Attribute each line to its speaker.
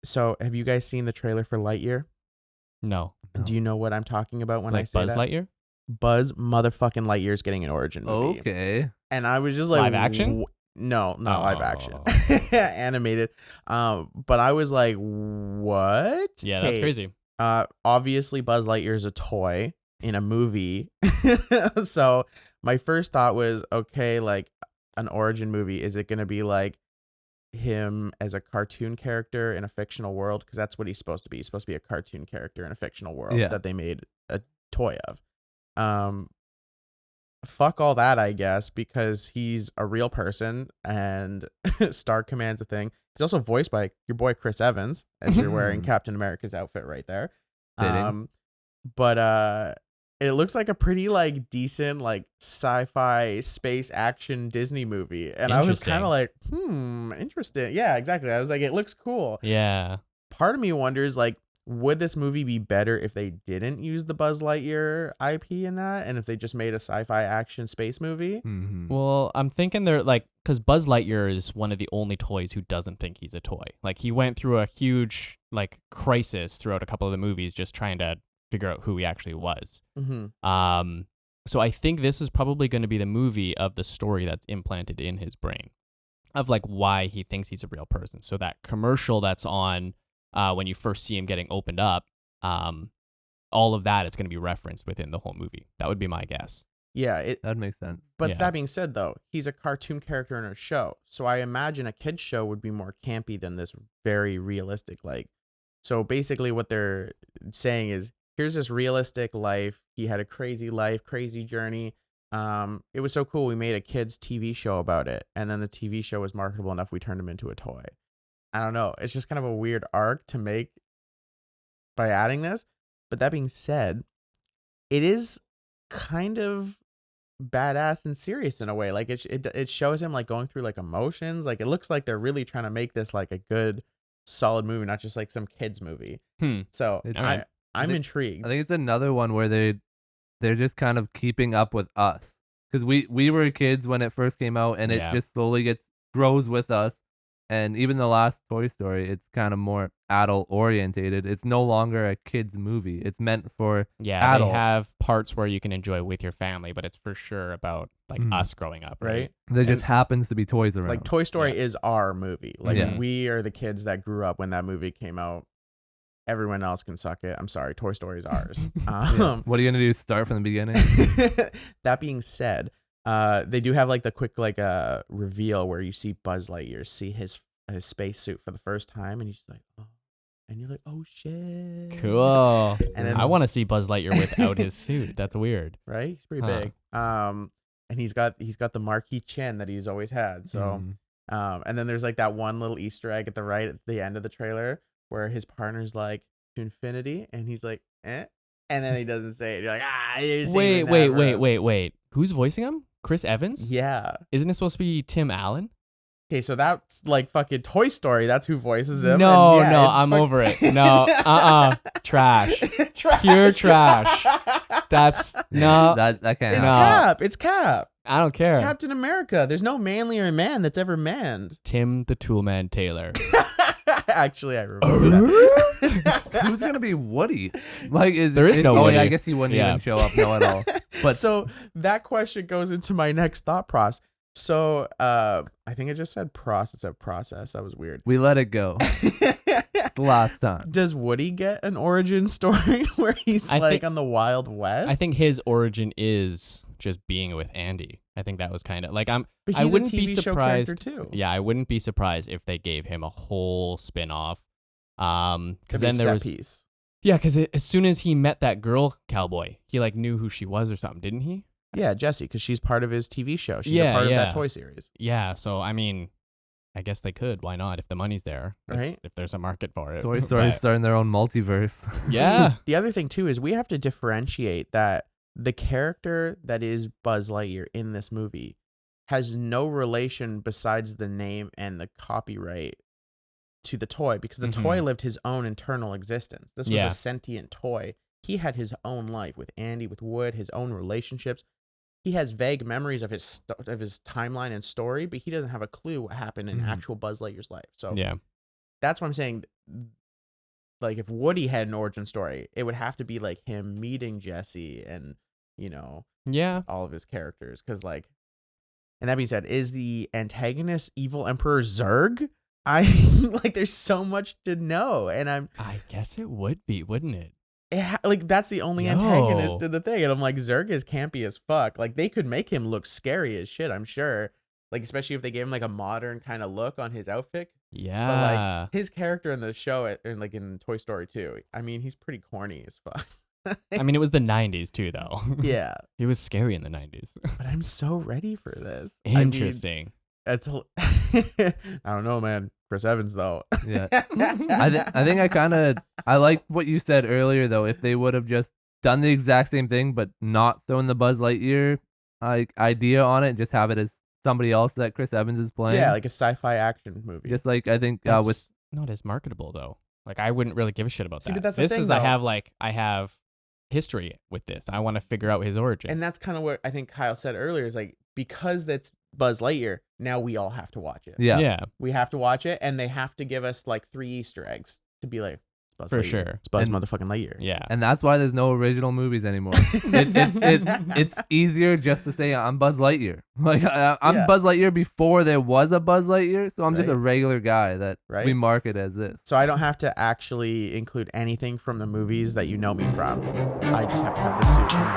Speaker 1: So have you guys seen the trailer for Lightyear?
Speaker 2: No.
Speaker 1: Do you know what I'm talking about when I say
Speaker 2: Buzz
Speaker 1: that?
Speaker 2: Lightyear?
Speaker 1: Buzz motherfucking Lightyear is getting an origin movie.
Speaker 3: Okay.
Speaker 1: And I was just like,
Speaker 2: Live action?
Speaker 1: No, not live action.
Speaker 2: Oh.
Speaker 1: Animated. But I was like, what?
Speaker 2: Yeah, that's crazy.
Speaker 1: Obviously Buzz Lightyear is a toy in a movie. So my first thought was, okay, like an origin movie, is it going to be like him as a cartoon character in a fictional world? Because that's what he's supposed to be. He's supposed to be a cartoon character in a fictional world that they made a toy of. Fuck all that, I guess, because he's a real person and Star Command's a thing. He's also voiced by your boy Chris Evans, as you're wearing Captain America's outfit right there. But it looks like a pretty like decent like sci-fi space action Disney movie, and I was kind of like, interesting. Yeah, exactly. I was like, it looks cool.
Speaker 2: Yeah.
Speaker 1: Part of me wonders, like, would this movie be better if they didn't use the Buzz Lightyear IP in that, and if they just made a sci-fi action space movie?
Speaker 3: Mm-hmm.
Speaker 2: Well, I'm thinking they're like, because Buzz Lightyear is one of the only toys who doesn't think he's a toy. Like, he went through a huge like crisis throughout a couple of the movies, just trying to figure out who he actually was.
Speaker 1: Mm-hmm.
Speaker 2: So I think this is probably going to be the movie of the story that's implanted in his brain, of like why he thinks he's a real person. So that commercial that's on when you first see him getting opened up, all of that is going to be referenced within the whole movie. That would be my guess.
Speaker 1: Yeah,
Speaker 3: that makes sense.
Speaker 1: But that being said, though, he's a cartoon character in a show, so I imagine a kid's show would be more campy than this very realistic. Like, so basically, what they're saying is, here's this realistic life. He had a crazy life, crazy journey. It was so cool. We made a kids TV show about it, and then the TV show was marketable enough. We turned him into a toy. I don't know. It's just kind of a weird arc to make by adding this. But that being said, it is kind of badass and serious in a way. Like it shows him like going through like emotions. Like it looks like they're really trying to make this like a good, solid movie, not just like some kids movie. So I'm intrigued.
Speaker 3: I think it's another one where they're just kind of keeping up with us, because we were kids when it first came out, and it just slowly grows with us. And even the last Toy Story, it's kind of more adult orientated. It's no longer a kids movie. It's meant for adults.
Speaker 2: They have parts where you can enjoy with your family, but it's for sure about like us growing up, right?
Speaker 3: There just happens to be toys around.
Speaker 1: Like Toy Story is our movie. Like we are the kids that grew up when that movie came out. Everyone else can suck it. I'm sorry. Toy Story is ours.
Speaker 3: What are you gonna do? Start from the beginning?
Speaker 1: That being said, they do have like the quick like reveal where you see Buzz Lightyear see his spacesuit for the first time, and he's like, oh, and you're like, oh shit,
Speaker 2: cool.
Speaker 1: And then,
Speaker 2: I want to see Buzz Lightyear without his suit. That's weird,
Speaker 1: right? He's pretty big. And he's got the marquee chin that he's always had. So, and then there's like that one little Easter egg at the end of the trailer where his partner's like, to infinity, and he's like, eh, and then he doesn't say it. You're like,
Speaker 2: wait. Who's voicing him? Chris Evans?
Speaker 1: Yeah.
Speaker 2: Isn't it supposed to be Tim Allen?
Speaker 1: Okay, so that's like fucking Toy Story. That's who voices him.
Speaker 2: No, I'm over it. No, trash. Pure trash. That's no.
Speaker 3: That can't.
Speaker 1: It's
Speaker 3: happen.
Speaker 1: Cap. It's Cap.
Speaker 2: I don't care.
Speaker 1: Captain America. There's no manlier man that's ever manned.
Speaker 2: Tim the Toolman Taylor.
Speaker 1: Actually, I remember that.
Speaker 3: Who's gonna be Woody? Like,
Speaker 2: there is no Woody.
Speaker 3: Yeah, I guess he wouldn't even show up. No, at all. But
Speaker 1: so that question goes into my next thought process. So I think I just said process. That was weird.
Speaker 3: We let it go. It's the last time.
Speaker 1: Does Woody get an origin story where he's on the Wild West?
Speaker 2: I think his origin is just being with Andy. I think that was kind of like
Speaker 1: But
Speaker 2: I wouldn't
Speaker 1: a TV
Speaker 2: be surprised
Speaker 1: show character too.
Speaker 2: Yeah, I wouldn't be surprised if they gave him a whole spin-off. Because then there was
Speaker 1: piece.
Speaker 2: Yeah, because as soon as he met that girl cowboy, he like knew who she was or something, didn't he?
Speaker 1: Yeah, Jessie, because she's part of his TV show. She's a part of that toy series.
Speaker 2: Yeah, so I mean, I guess they could. Why not? If the money's there,
Speaker 1: right?
Speaker 2: If there's a market for it.
Speaker 3: Toy Story's starting their own multiverse.
Speaker 2: Yeah.
Speaker 1: The other thing too is we have to differentiate that the character that is Buzz Lightyear in this movie has no relation besides the name and the copyright to the toy, because the toy lived his own internal existence. This was a sentient toy. He had his own life with Andy, with Wood, his own relationships. He has vague memories of his timeline and story, but he doesn't have a clue what happened in actual Buzz Lightyear's life. So that's what I'm saying. like if Woody had an origin story, it would have to be like him meeting Jesse and, you know,
Speaker 2: Yeah.
Speaker 1: all of his characters. Cause like, and that being said, is the antagonist evil Emperor Zurg? I like there's so much to know, and
Speaker 2: I guess it would be, wouldn't it?
Speaker 1: like that's the only antagonist in the thing, and I'm like, Zurg is campy as fuck. Like they could make him look scary as shit, I'm sure. Like especially if they gave him like a modern kind of look on his outfit.
Speaker 2: Yeah.
Speaker 1: But like his character in the show, and like in Toy Story 2, I mean, he's pretty corny as fuck.
Speaker 2: I mean, it was the 90s too, though.
Speaker 1: Yeah.
Speaker 2: He was scary in the 90s.
Speaker 1: But I'm so ready for this.
Speaker 2: Interesting.
Speaker 1: I mean, I don't know, man. Chris Evans, though.
Speaker 3: Yeah. I think I like what you said earlier, though. If they would have just done the exact same thing, but not thrown the Buzz Lightyear idea on it, and just have it as somebody else that Chris Evans is playing.
Speaker 1: Yeah, like a sci-fi action movie.
Speaker 3: Just like I think
Speaker 2: That's
Speaker 3: with
Speaker 2: not as marketable though. Like I wouldn't really give a shit about
Speaker 1: See,
Speaker 2: that.
Speaker 1: but that's the
Speaker 2: this
Speaker 1: thing,
Speaker 2: is
Speaker 1: though.
Speaker 2: I have history with this. I want to figure out his origin.
Speaker 1: And that's kind of what I think Kyle said earlier is like, because that's Buzz Lightyear, now we all have to watch it.
Speaker 2: Yeah.
Speaker 1: We have to watch it, and they have to give us like 3 Easter eggs to be like, Buzz
Speaker 2: For
Speaker 1: Lightyear.
Speaker 2: sure.
Speaker 1: It's Buzz
Speaker 3: And-
Speaker 1: motherfucking Lightyear.
Speaker 2: Yeah.
Speaker 3: and that's why there's no original movies anymore. It's easier just to say I'm Buzz Lightyear. Like I'm
Speaker 1: Yeah.
Speaker 3: Buzz Lightyear before there was a Buzz Lightyear, so I'm just a
Speaker 1: Right.
Speaker 3: regular guy that
Speaker 1: Right.
Speaker 3: we market as this.
Speaker 1: So I don't have to actually include anything from the movies that you know me from. I just have to have the suit.